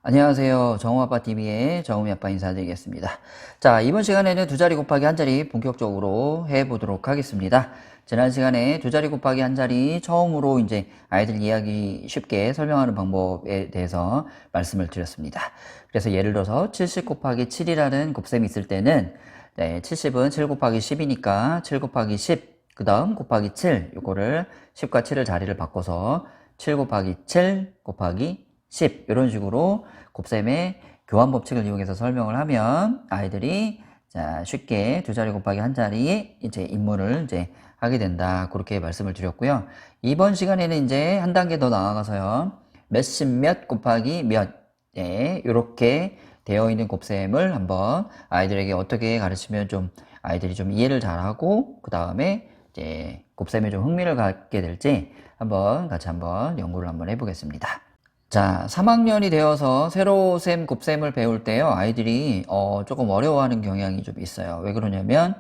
안녕하세요. 정우아빠TV의 정우미아빠 인사드리겠습니다. 자, 이번 시간에는 두 자리 곱하기 한 자리 본격적으로 해보도록 하겠습니다. 지난 시간에 두 자리 곱하기 한 자리 처음으로 이제 아이들 이해하기 쉽게 설명하는 방법에 대해서 말씀을 드렸습니다. 그래서 예를 들어서 70 곱하기 7이라는 곱셈이 있을 때는 70은 7 곱하기 10이니까 7 곱하기 10, 그 다음 곱하기 7, 요거를 10과 7을 자리를 바꿔서 7 곱하기 7 곱하기 10 이런 식으로 곱셈의 교환 법칙을 이용해서 설명을 하면 아이들이 자 쉽게 두 자리 곱하기 한 자리에 이제 입문을 이제 하게 된다. 그렇게 말씀을 드렸고요. 이번 시간에는 이제 한 단계 더 나아가서요. 몇십 몇 곱하기 몇 이렇게 되어 있는 곱셈을 한번 아이들에게 어떻게 가르치면 좀 아이들이 좀 이해를 잘하고 그 다음에 이제 곱셈에 좀 흥미를 갖게 될지 한번 같이 한번 연구를 한번 해보겠습니다. 자, 3학년이 되어서 세로 셈, 곱셈을 배울 때요, 아이들이, 조금 어려워하는 경향이 좀 있어요. 왜 그러냐면,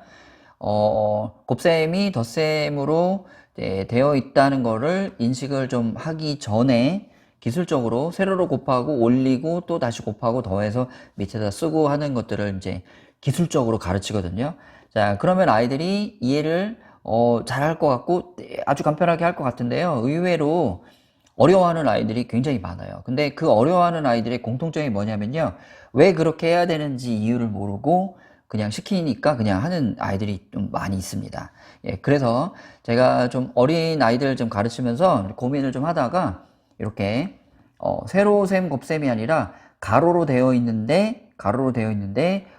곱셈이 덧셈으로 되어 있다는 거를 인식을 좀 하기 전에 기술적으로 세로로 곱하고 올리고 또 다시 곱하고 더해서 밑에다 쓰고 하는 것들을 이제 기술적으로 가르치거든요. 자, 그러면 아이들이 이해를, 잘할 것 같고 아주 간편하게 할 것 같은데요. 의외로 어려워하는 아이들이 굉장히 많아요. 근데 그 어려워하는 아이들의 공통점이 뭐냐면요. 왜 그렇게 해야 되는지 이유를 모르고 그냥 시키니까 그냥 하는 아이들이 좀 많이 있습니다. 예, 그래서 제가 좀 어린 아이들 좀 가르치면서 고민을 좀 하다가 이렇게 세로 셈 곱셈이 아니라 가로로 되어 있는데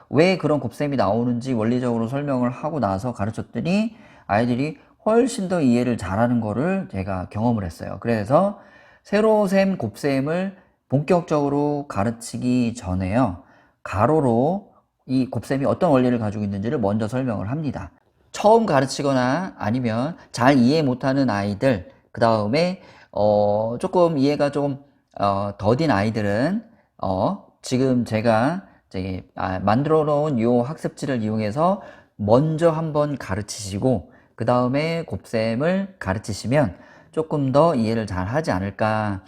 왜 그런 곱셈이 나오는지 원리적으로 설명을 하고 나서 가르쳤더니 아이들이 훨씬 더 이해를 잘하는 거를 제가 경험을 했어요. 그래서 세로셈, 곱셈을 본격적으로 가르치기 전에요. 가로로 이 곱셈이 어떤 원리를 가지고 있는지를 먼저 설명을 합니다. 처음 가르치거나 아니면 잘 이해 못하는 아이들, 그 다음에 조금 이해가 좀 더딘 아이들은 지금 제가 만들어 놓은 이 학습지를 이용해서 먼저 한번 가르치시고 그 다음에 곱셈을 가르치시면 조금 더 이해를 잘 하지 않을까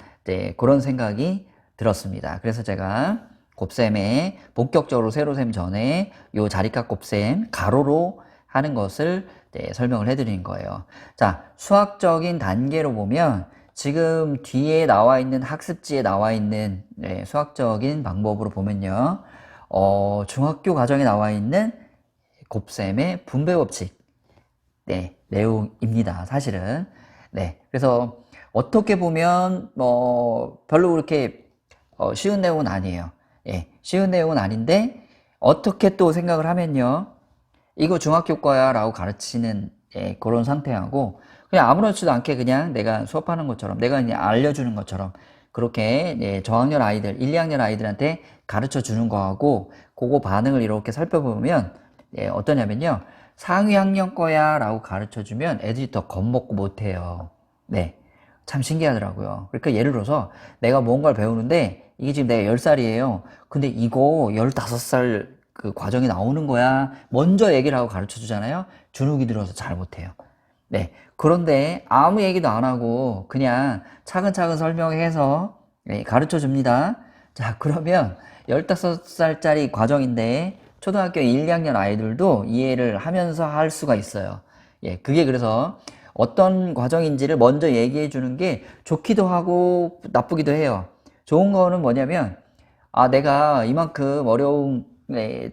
그런 생각이 들었습니다. 그래서 제가 곱셈에 본격적으로 세로셈 전에 요 자리값 곱셈 가로로 하는 것을 설명을 해드린 거예요. 자, 수학적인 단계로 보면 지금 뒤에 나와 있는 학습지에 나와 있는 수학적인 방법으로 보면요. 중학교 과정에 나와 있는 곱셈의 분배 법칙 내용입니다. 사실은. 네. 그래서 어떻게 보면 별로 그렇게 쉬운 내용은 아니에요. 예. 쉬운 내용은 아닌데 어떻게 또 생각을 하면요. 이거 중학교 거야 라고 가르치는 그런 상태하고 그냥 아무렇지도 않게 그냥 내가 수업하는 것처럼 내가 그냥 알려주는 것처럼 그렇게 저학년 아이들 1, 2학년 아이들한테 가르쳐 주는 거하고 그거 반응을 이렇게 살펴보면 어떠냐면요. 상위 학년 거야 라고 가르쳐 주면 애들이 더 겁먹고 못해요. 네. 참 신기하더라고요. 그러니까 예를 들어서 내가 뭔가를 배우는데 이게 지금 내가 10살이에요. 근데 이거 15살 그 과정이 나오는 거야. 먼저 얘기를 하고 가르쳐 주잖아요. 주눅이 들어서 잘 못해요. 네. 그런데 아무 얘기도 안 하고 그냥 차근차근 설명해서 가르쳐 줍니다. 자, 그러면 15살짜리 과정인데 초등학교 1, 2학년 아이들도 이해를 하면서 할 수가 있어요. 예, 그게 그래서 어떤 과정인지를 먼저 얘기해 주는 게 좋기도 하고 나쁘기도 해요. 좋은 거는 뭐냐면, 내가 이만큼 어려운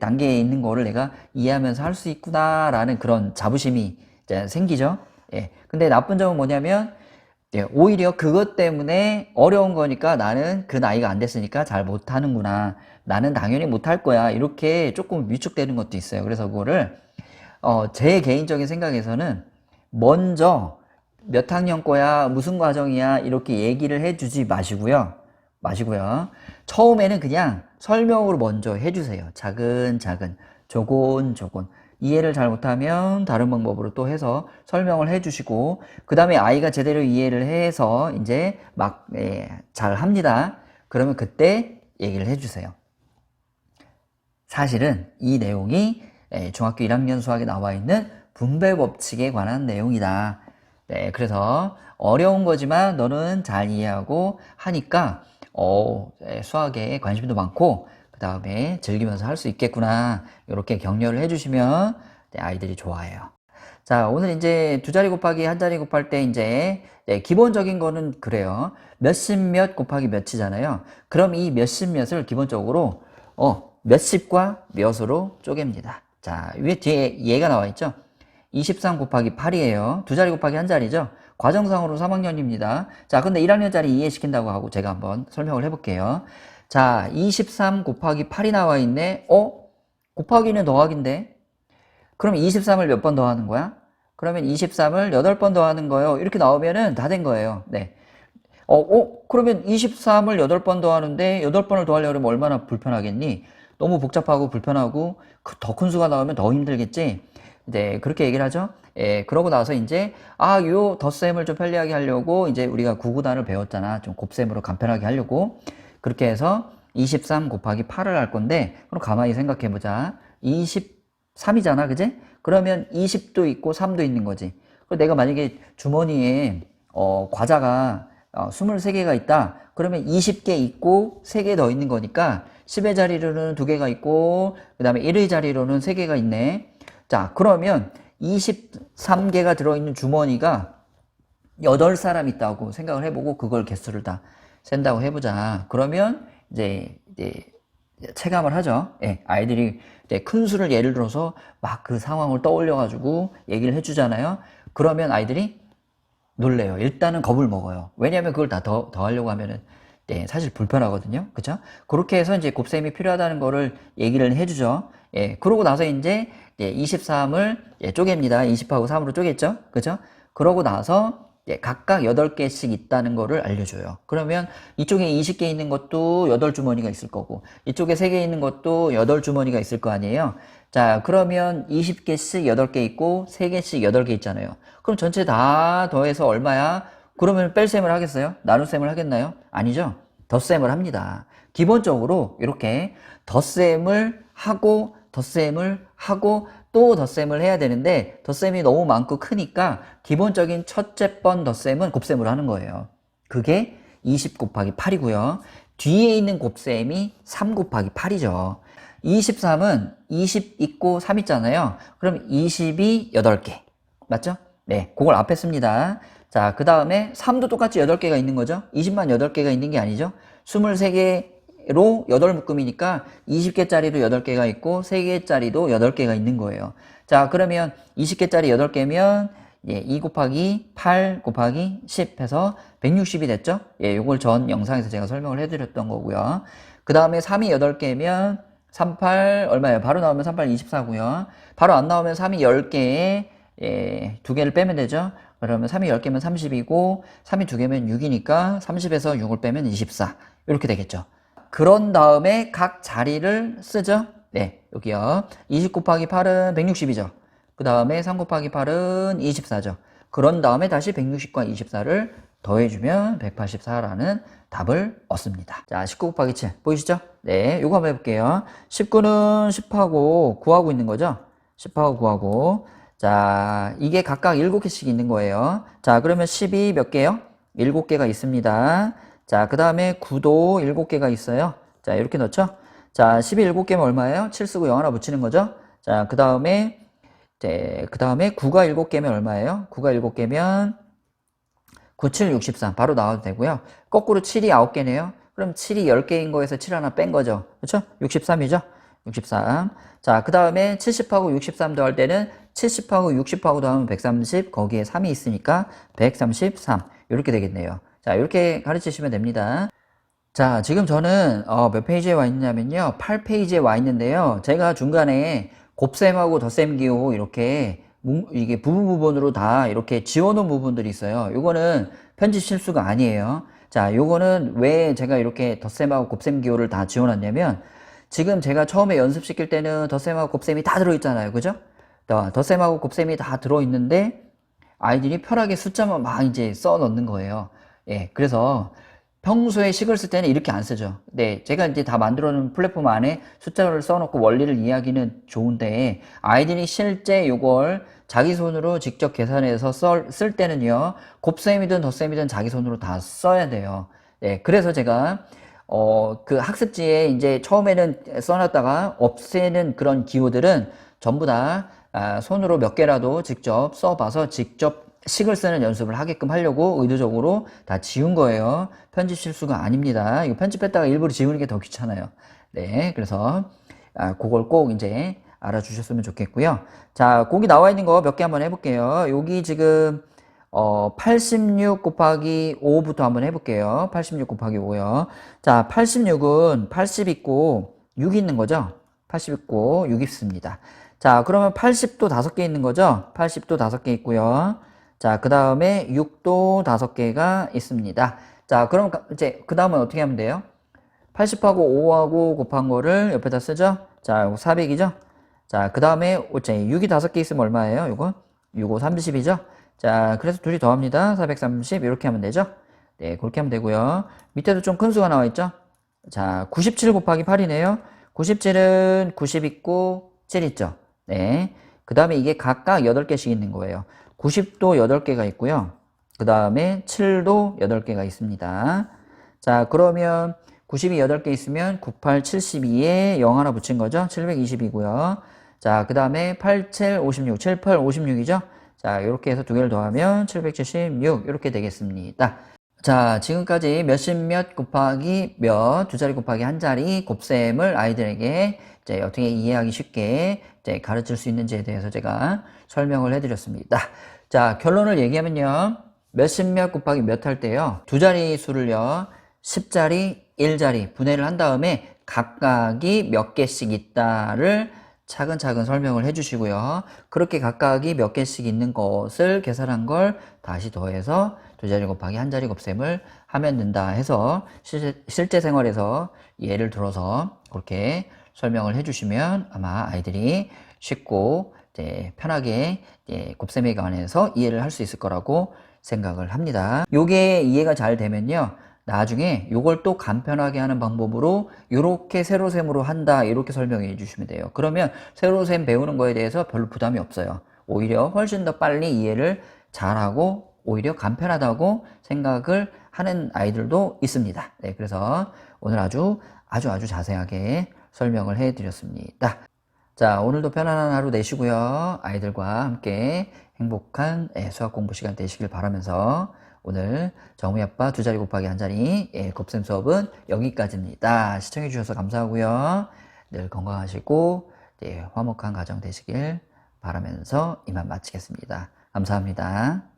단계에 있는 거를 내가 이해하면서 할 수 있구나라는 그런 자부심이 이제 생기죠. 예. 근데 나쁜 점은 뭐냐면, 오히려 그것 때문에 어려운 거니까 나는 그 나이가 안 됐으니까 잘 못하는구나. 나는 당연히 못할 거야. 이렇게 조금 위축되는 것도 있어요. 그래서 그거를, 제 개인적인 생각에서는 먼저 몇 학년 거야, 무슨 과정이야, 이렇게 얘기를 해주지 마시고요. 처음에는 그냥 설명으로 먼저 해주세요. 차근차근, 조곤조곤. 이해를 잘 못하면 다른 방법으로 또 해서 설명을 해주시고, 그 다음에 아이가 제대로 이해를 해서 이제 막, 잘 합니다. 그러면 그때 얘기를 해주세요. 사실은 이 내용이 중학교 1학년 수학에 나와 있는 분배 법칙에 관한 내용이다. 네, 그래서 어려운 거지만 너는 잘 이해하고 하니까 수학에 관심도 많고 그 다음에 즐기면서 할 수 있겠구나 이렇게 격려를 해주시면 아이들이 좋아해요. 자, 오늘 이제 두 자리 곱하기 한 자리 곱할 때 이제 기본적인 거는 그래요. 몇십 몇 곱하기 몇이잖아요. 그럼 이 몇십 몇을 기본적으로 몇십과 몇으로 쪼갭니다. 자, 위에 뒤에 얘가 나와 있죠. 23 곱하기 8이에요. 두 자리 곱하기 한 자리죠. 과정상으로 3학년입니다. 자, 근데 1학년짜리 이해시킨다고 하고 제가 한번 설명을 해볼게요. 자, 23 곱하기 8이 나와 있네. 곱하기는 더하기인데. 그럼 23을 몇 번 더하는 거야? 그러면 23을 8번 더하는 거예요. 이렇게 나오면은 다 된 거예요. 네. 그러면 23을 8번 더하는데 8번을 더하려고 그러면 얼마나 불편하겠니? 너무 복잡하고 불편하고 더 큰 수가 나오면 더 힘들겠지? 네, 그렇게 얘기를 하죠. 그러고 나서 이제 요 덧셈을 좀 편리하게 하려고 이제 우리가 구구단을 배웠잖아. 좀 곱셈으로 간편하게 하려고. 그렇게 해서 23 곱하기 8을 할 건데 그럼 가만히 생각해 보자. 23이잖아. 그지? 그러면 20도 있고 3도 있는 거지. 그리고 내가 만약에 주머니에 과자가 23개가 있다. 그러면 20개 있고 3개 더 있는 거니까 10의 자리로는 2개가 있고 그 다음에 1의 자리로는 3개가 있네. 자, 그러면 23개가 들어있는 주머니가 8사람 있다고 생각을 해보고 그걸 개수를 다 센다고 해보자. 그러면 이제 체감을 하죠. 아이들이 큰 수를 예를 들어서 막 그 상황을 떠올려가지고 얘기를 해주잖아요. 그러면 아이들이 놀래요. 일단은 겁을 먹어요. 왜냐하면 그걸 다 더하려고 하면은 사실 불편하거든요. 그죠? 그렇게 해서 이제 곱셈이 필요하다는 거를 얘기를 해주죠. 그러고 나서 이제 23을 쪼갭니다. 20하고 3으로 쪼갰죠? 그죠? 그러고 나서 각각 8개씩 있다는 거를 알려줘요. 그러면 이쪽에 20개 있는 것도 8주머니가 있을 거고 이쪽에 3개 있는 것도 8주머니가 있을 거 아니에요. 자, 그러면 20개씩 8개 있고 3개씩 8개 있잖아요. 그럼 전체 다 더해서 얼마야? 그러면 뺄셈을 하겠어요? 나눗셈을 하겠나요? 아니죠. 덧셈을 합니다. 기본적으로 이렇게 덧셈을 하고 또 덧셈을 해야 되는데 덧셈이 너무 많고 크니까 기본적인 첫째 번 덧셈은 곱셈으로 하는 거예요. 그게 20 곱하기 8이고요. 뒤에 있는 곱셈이 3 곱하기 8이죠. 23은 20 있고 3 있잖아요. 그럼 20이 8개. 맞죠? 네, 그걸 앞에 씁니다. 자, 그 다음에 3도 똑같이 8개가 있는 거죠. 20만 8개가 있는 게 아니죠. 23개로 8묶음이니까 20개짜리도 8개가 있고 3개짜리도 8개가 있는 거예요. 자, 그러면 20개짜리 8개면 2 곱하기 8 곱하기 10 해서 160이 됐죠. 요걸 전 영상에서 제가 설명을 해드렸던 거고요. 그 다음에 3이 8개면 38 얼마예요? 바로 나오면 38 24고요. 바로 안 나오면 3이 10개에 2개를 빼면 되죠. 그러면 3이 10개면 30이고 3이 2개면 6이니까 30에서 6을 빼면 24 이렇게 되겠죠. 그런 다음에 각 자리를 쓰죠. 네, 여기요. 20 곱하기 8은 160이죠. 그 다음에 3 곱하기 8은 24죠. 그런 다음에 다시 160과 24를 더해주면 184라는 답을 얻습니다. 자, 19 곱하기 7 보이시죠? 네, 요거 한번 해볼게요. 19는 10하고 9하고 있는 거죠? 10하고 9하고 자, 이게 각각 7개씩 있는 거예요. 자, 그러면 10이 몇 개요? 7개가 있습니다. 자, 그 다음에 9도 7개가 있어요. 자, 이렇게 넣죠? 자, 10이 7개면 얼마예요? 7 쓰고 0 하나 붙이는 거죠? 자, 그 다음에 9가 7개면 얼마예요? 9가 7개면 9, 7, 63 바로 나와도 되고요. 거꾸로 7이 9개네요. 그럼 7이 10개인 거에서 7 하나 뺀 거죠. 그렇죠? 63이죠? 63. 자, 그 다음에 70하고 63 더할 때는 70하고 60하고 더하면 130, 거기에 3이 있으니까 133 이렇게 되겠네요. 자, 이렇게 가르치시면 됩니다. 자, 지금 저는 몇 페이지에 와 있냐면요. 8페이지에 와 있는데요. 제가 중간에 곱셈하고 덧셈 기호 이렇게 이게 부분으로 다 이렇게 지워놓은 부분들이 있어요. 요거는 편집 실수가 아니에요. 자, 요거는 왜 제가 이렇게 덧셈하고 곱셈 기호를 다 지워놨냐면 지금 제가 처음에 연습시킬 때는 덧셈하고 곱셈이 다 들어있잖아요. 그죠? 덧셈하고 곱셈이 다 들어있는데 아이들이 편하게 숫자만 막 이제 써 넣는 거예요. 그래서 평소에 식을 쓸 때는 이렇게 안 쓰죠. 네, 제가 이제 다 만들어 놓은 플랫폼 안에 숫자를 써놓고 원리를 이해하기는 좋은데 아이들이 실제 요걸 자기 손으로 직접 계산해서 쓸 때는요 곱셈이든 덧셈이든 자기 손으로 다 써야 돼요. 네, 그래서 제가 그 학습지에 이제 처음에는 써놨다가 없애는 그런 기호들은 전부 다 손으로 몇 개라도 직접 써봐서 직접 식을 쓰는 연습을 하게끔 하려고 의도적으로 다 지운 거예요. 편집 실수가 아닙니다. 이거 편집했다가 일부러 지우는 게 더 귀찮아요. 네, 그래서 그걸 꼭 이제 알아주셨으면 좋겠고요. 자, 거기 나와 있는 거 몇 개 한번 해볼게요. 여기 지금 86 곱하기 5부터 한번 해볼게요. 86 곱하기 5요. 자, 86은 80 있고 6 있는 거죠? 80 있고 6 있습니다. 자, 그러면 80도 5개 있는 거죠? 80도 5개 있고요. 자, 그 다음에 6도 5개가 있습니다. 자, 그럼 이제 그 다음은 어떻게 하면 돼요? 80하고 5하고 곱한 거를 옆에다 쓰죠? 자, 이거 400이죠? 자, 그 다음에 6이 5개 있으면 얼마예요? 이거? 6, 5, 30이죠? 자, 그래서 둘이 더합니다. 430 이렇게 하면 되죠? 네, 그렇게 하면 되고요. 밑에도 좀 큰 수가 나와 있죠? 자, 97 곱하기 8이네요. 97은 90 있고 7 있죠? 네. 그 다음에 이게 각각 8개씩 있는 거예요. 90도 8개가 있고요. 그 다음에 7도 8개가 있습니다. 자, 그러면 90이 8개 있으면 98, 72에 0 하나 붙인 거죠? 720이고요. 자, 그 다음에 87, 56, 78, 56이죠? 자, 이렇게 해서 두 개를 더하면 776 이렇게 되겠습니다. 자, 지금까지 몇십 몇 곱하기 몇, 두 자리 곱하기 한 자리 곱셈을 아이들에게 이제 어떻게 이해하기 쉽게 이제 가르칠 수 있는지에 대해서 제가 설명을 해드렸습니다. 자, 결론을 얘기하면요. 몇십 몇 곱하기 몇 할 때요. 두 자리 수를요. 10자리, 1자리 분해를 한 다음에 각각이 몇 개씩 있다를 차근차근 설명을 해주시고요. 그렇게 각각이 몇 개씩 있는 것을 계산한 걸 다시 더해서 두 자리 곱하기 한 자리 곱셈을 하면 된다 해서 실제 생활에서 예를 들어서 그렇게 설명을 해주시면 아마 아이들이 쉽고 이제 편하게 이제 곱셈에 관해서 이해를 할 수 있을 거라고 생각을 합니다. 요게 이해가 잘 되면요. 나중에 요걸 또 간편하게 하는 방법으로 이렇게 세로셈으로 한다 이렇게 설명해 주시면 돼요. 그러면 세로셈 배우는 거에 대해서 별로 부담이 없어요. 오히려 훨씬 더 빨리 이해를 잘하고 오히려 간편하다고 생각을 하는 아이들도 있습니다. 네, 그래서 오늘 아주 자세하게 설명을 해 드렸습니다. 자, 오늘도 편안한 하루 되시고요. 아이들과 함께 행복한 수학 공부 시간 되시길 바라면서 오늘 정우이 아빠 두 자리 곱하기 한 자리 곱셈 수업은 여기까지입니다. 시청해 주셔서 감사하고요. 늘 건강하시고 화목한 가정 되시길 바라면서 이만 마치겠습니다. 감사합니다.